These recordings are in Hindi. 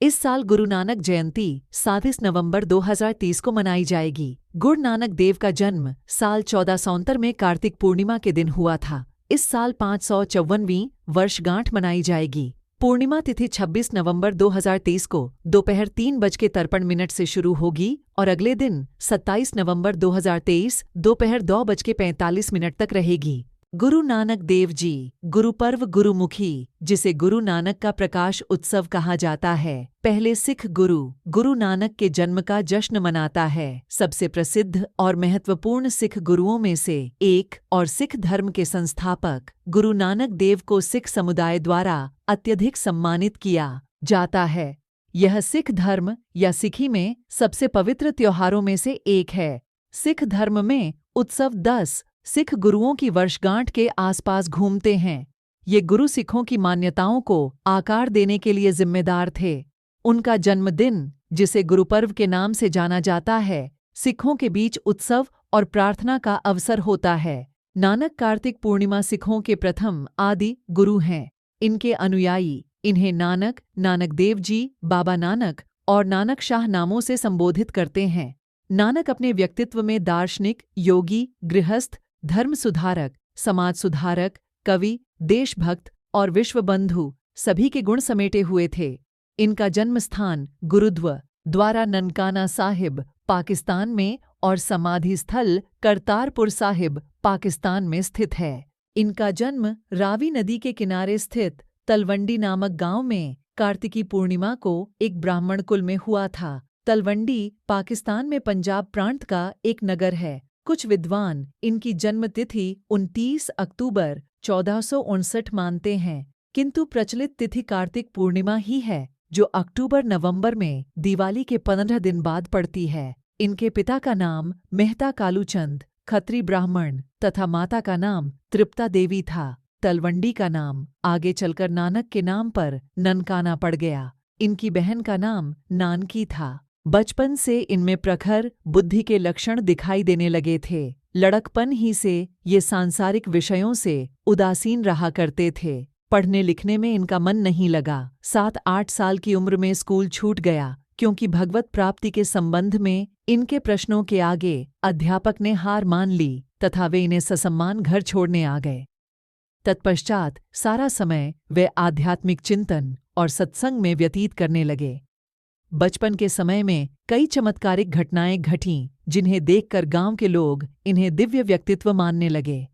इस साल गुरु नानक जयंती 27 नवंबर 2030 को मनाई जाएगी। गुरु नानक देव का जन्म साल 1469 में कार्तिक पूर्णिमा के दिन हुआ था। इस साल 554वीं वर्षगांठ मनाई जाएगी। पूर्णिमा तिथि 26 नवंबर 2023 को दोपहर 3:53 से शुरू होगी और अगले दिन 27 नवंबर 2023 दोपहर 2:45 तक रहेगी। गुरु नानक देव जी गुरुपर्व गुरुमुखी, जिसे गुरु नानक का प्रकाश उत्सव कहा जाता है, पहले सिख गुरु नानक के जन्म का जश्न मनाता है। सबसे प्रसिद्ध और महत्वपूर्ण सिख गुरुओं में से एक और सिख धर्म के संस्थापक गुरु नानक देव को सिख समुदाय द्वारा अत्यधिक सम्मानित किया जाता है। यह सिख धर्म या सिखी में सबसे पवित्र त्योहारों में से एक है। सिख धर्म में उत्सव 10 सिख गुरुओं की वर्षगांठ के आसपास घूमते हैं। ये गुरु सिखों की मान्यताओं को आकार देने के लिए जिम्मेदार थे। उनका जन्मदिन, जिसे गुरुपर्व के नाम से जाना जाता है, सिखों के बीच उत्सव और प्रार्थना का अवसर होता है। नानक कार्तिक पूर्णिमा सिखों के प्रथम आदि गुरु हैं। इनके अनुयायी इन्हें नानक, नानक देव जी, बाबा नानक और नानक शाह नामों से संबोधित करते हैं। नानक अपने व्यक्तित्व में दार्शनिक, योगी, गृहस्थ, धर्म सुधारक, समाज सुधारक, कवि, देशभक्त और विश्वबंधु सभी के गुण समेटे हुए थे। इनका जन्म स्थान गुरुद्वारा ननकाना साहिब पाकिस्तान में और समाधि स्थल करतारपुर साहिब पाकिस्तान में स्थित है। इनका जन्म रावी नदी के किनारे स्थित तलवंडी नामक गांव में कार्तिकी पूर्णिमा को एक ब्राह्मण कुल में हुआ था। तलवंडी पाकिस्तान में पंजाब प्रांत का एक नगर है। कुछ विद्वान इनकी जन्म तिथि 29 अक्टूबर 1459 मानते हैं, किंतु प्रचलित तिथि कार्तिक पूर्णिमा ही है, जो अक्टूबर-नवंबर में दिवाली के 15 दिन बाद पड़ती है। इनके पिता का नाम मेहता कालूचंद खत्री ब्राह्मण तथा माता का नाम तृप्ता देवी था। तलवंडी का नाम आगे चलकर नानक के नाम पर ननकाना पड़ गया। इनकी बहन का नाम नानकी था। बचपन से इनमें प्रखर बुद्धि के लक्षण दिखाई देने लगे थे। लड़कपन ही से ये सांसारिक विषयों से उदासीन रहा करते थे। पढ़ने लिखने में इनका मन नहीं लगा। 7-8 साल की उम्र में स्कूल छूट गया, क्योंकि भगवत प्राप्ति के संबंध में इनके प्रश्नों के आगे अध्यापक ने हार मान ली तथा वे इन्हें ससम्मान घर छोड़ने आ गए। तत्पश्चात सारा समय वे आध्यात्मिक चिंतन और सत्संग में व्यतीत करने लगे। बचपन के समय में कई चमत्कारिक घटनाएं घटीं, जिन्हें देखकर गांव के लोग इन्हें दिव्य व्यक्तित्व मानने लगे।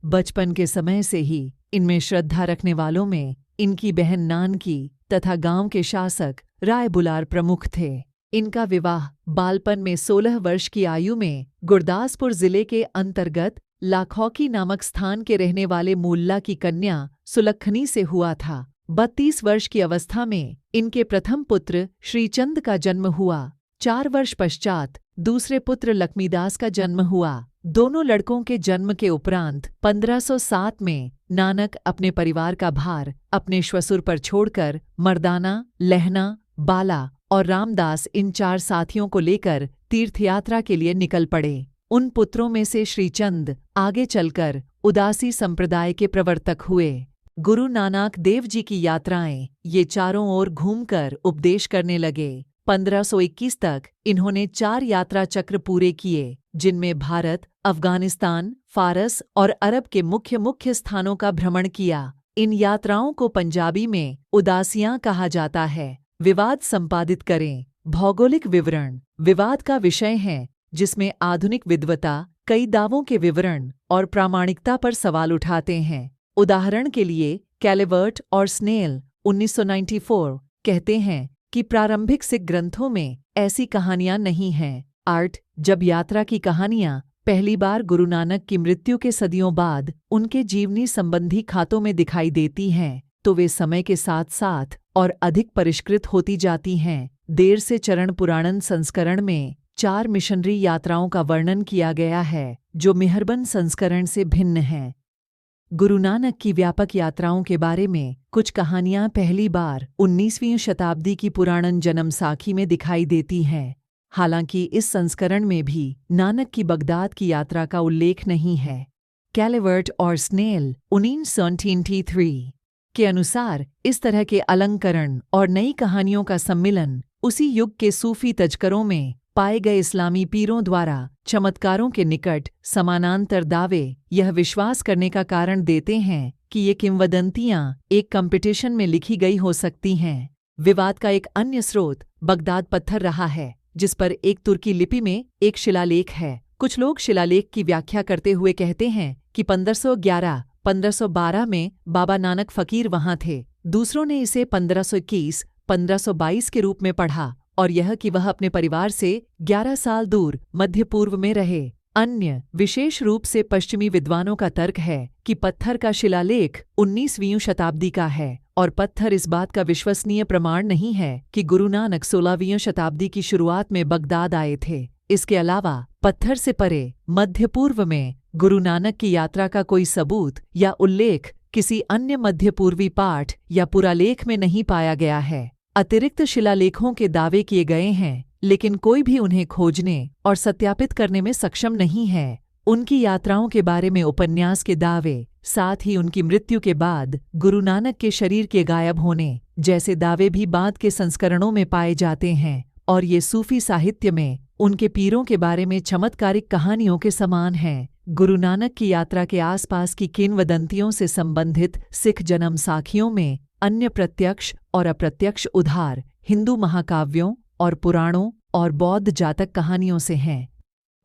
बचपन के समय से ही इनमें श्रद्धा रखने वालों में इनकी बहन नानकी तथा गांव के शासक राय बुलार प्रमुख थे। इनका विवाह बालपन में 16 वर्ष की आयु में गुरदासपुर जिले के अंतर्गत लाखौकी नामक स्थान के रहने वाले मुल्ला की कन्या सुलखनी से हुआ था। 32 वर्ष की अवस्था में इनके प्रथम पुत्र श्रीचंद का जन्म हुआ। 4 वर्ष पश्चात दूसरे पुत्र लक्ष्मीदास का जन्म हुआ। दोनों लड़कों के जन्म के उपरांत 1507 में नानक अपने परिवार का भार अपने श्वसुर पर छोड़कर मर्दाना, लहना, बाला और रामदास इन 4 साथियों को लेकर तीर्थयात्रा के लिए निकल पड़े। उन पुत्रों में से श्रीचंद आगे चलकर उदासी संप्रदाय के प्रवर्तक हुए। गुरु नानक देव जी की यात्राएं ये चारों ओर घूमकर उपदेश करने लगे। 1521 तक इन्होंने 4 यात्रा चक्र पूरे किए, जिनमें भारत, अफगानिस्तान, फारस और अरब के मुख्य स्थानों का भ्रमण किया। इन यात्राओं को पंजाबी में उदासियां कहा जाता है। विवाद संपादित करें। भौगोलिक विवरण विवाद का विषय है, जिसमें आधुनिक विद्वता कई दावों के विवरण और प्रामाणिकता पर सवाल उठाते हैं। उदाहरण के लिए कैलेवर्ट और स्नेल 1994 कहते हैं कि प्रारंभिक सिख ग्रंथों में ऐसी कहानियां नहीं हैं। जब यात्रा की कहानियां पहली बार गुरु नानक की मृत्यु के सदियों बाद उनके जीवनी संबंधी खातों में दिखाई देती हैं, तो वे समय के साथ साथ और अधिक परिष्कृत होती जाती हैं। देर से चरण पुराणन संस्करण में 4 मिशनरी यात्राओं का वर्णन किया गया है, जो मेहरबन संस्करण से भिन्न हैं। गुरु नानक की व्यापक यात्राओं के बारे में कुछ कहानियां पहली बार 19वीं शताब्दी की पुराणन जन्म साखी में दिखाई देती हैं। हालांकि इस संस्करण में भी नानक की बगदाद की यात्रा का उल्लेख नहीं है। कैलेवर्ट और स्नेल 1973 के अनुसार इस तरह के अलंकरण और नई कहानियों का सम्मिलन उसी युग के सूफी तजकरों में पाए गए इस्लामी पीरों द्वारा चमत्कारों के निकट समानांतर दावे यह विश्वास करने का कारण देते हैं कि ये किंवदंतियां एक कंपटीशन में लिखी गई हो सकती हैं। विवाद का एक अन्य स्रोत बगदाद पत्थर रहा है, जिस पर एक तुर्की लिपि में एक शिलालेख है। कुछ लोग शिलालेख की व्याख्या करते हुए कहते हैं कि 1511-1512 में बाबा नानक फकीर वहां थे। दूसरों ने इसे 1521-1522 के रूप में पढ़ा और यह कि वह अपने परिवार से 11 साल दूर मध्य पूर्व में रहे। अन्य विशेष रूप से पश्चिमी विद्वानों का तर्क है कि पत्थर का शिलालेख 19वीं शताब्दी का है और पत्थर इस बात का विश्वसनीय प्रमाण नहीं है कि गुरु नानक 16वीं शताब्दी की शुरुआत में बगदाद आए थे। इसके अलावा पत्थर से परे मध्य पूर्व में गुरु नानक की यात्रा का कोई सबूत या उल्लेख किसी अन्य मध्य पूर्वी पाठ या पुरालेख में नहीं पाया गया है। अतिरिक्त शिलालेखों के दावे किए गए हैं, लेकिन कोई भी उन्हें खोजने और सत्यापित करने में सक्षम नहीं है। उनकी यात्राओं के बारे में उपन्यास के दावे, साथ ही उनकी मृत्यु के बाद गुरु नानक के शरीर के गायब होने जैसे दावे भी बाद के संस्करणों में पाए जाते हैं और ये सूफी साहित्य में उनके पीरों के बारे में चमत्कारिक कहानियों के समान हैं। गुरु नानक की यात्रा के आसपास की किंवदंतियों से संबंधित सिख जन्म साखियों में अन्य प्रत्यक्ष और अप्रत्यक्ष उधार हिंदू महाकाव्यों और पुराणों और बौद्ध जातक कहानियों से हैं।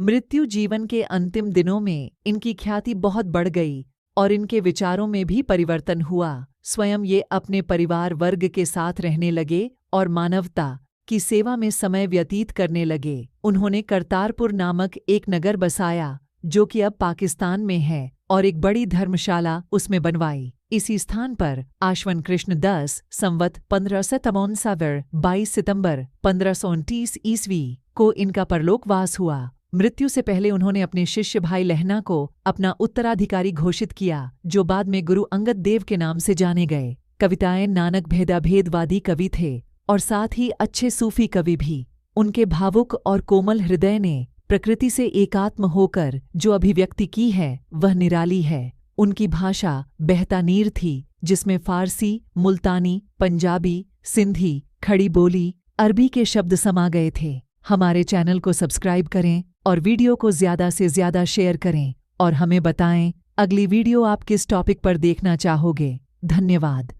मृत्यु जीवन के अंतिम दिनों में इनकी ख्याति बहुत बढ़ गई और इनके विचारों में भी परिवर्तन हुआ। स्वयं ये अपने परिवार वर्ग के साथ रहने लगे और मानवता की सेवा में समय व्यतीत करने लगे। उन्होंने करतारपुर नामक एक नगर बसाया जो कि अब पाकिस्तान में है और एक बड़ी धर्मशाला उसमें बनवाई। इसी स्थान पर आश्विन कृष्ण 10 संवत 1553 22 सितंबर 1529 ईस्वी को इनका परलोकवास हुआ। मृत्यु से पहले उन्होंने अपने शिष्य भाई लहना को अपना उत्तराधिकारी घोषित किया, जो बाद में गुरु अंगद देव के नाम से जाने गए। कविताएं नानक भेदाभेदवादी कवि थे और साथ ही अच्छे सूफी कवि भी। उनके भावुक और कोमल हृदय ने प्रकृति से एकात्म होकर जो अभिव्यक्ति की है वह निराली है। उनकी भाषा बहता नीर थी, जिसमें फारसी, मुल्तानी, पंजाबी, सिंधी, खड़ी बोली, अरबी के शब्द समा गए थे। हमारे चैनल को सब्सक्राइब करें और वीडियो को ज़्यादा से ज़्यादा शेयर करें और हमें बताएं अगली वीडियो आप किस टॉपिक पर देखना चाहोगे। धन्यवाद।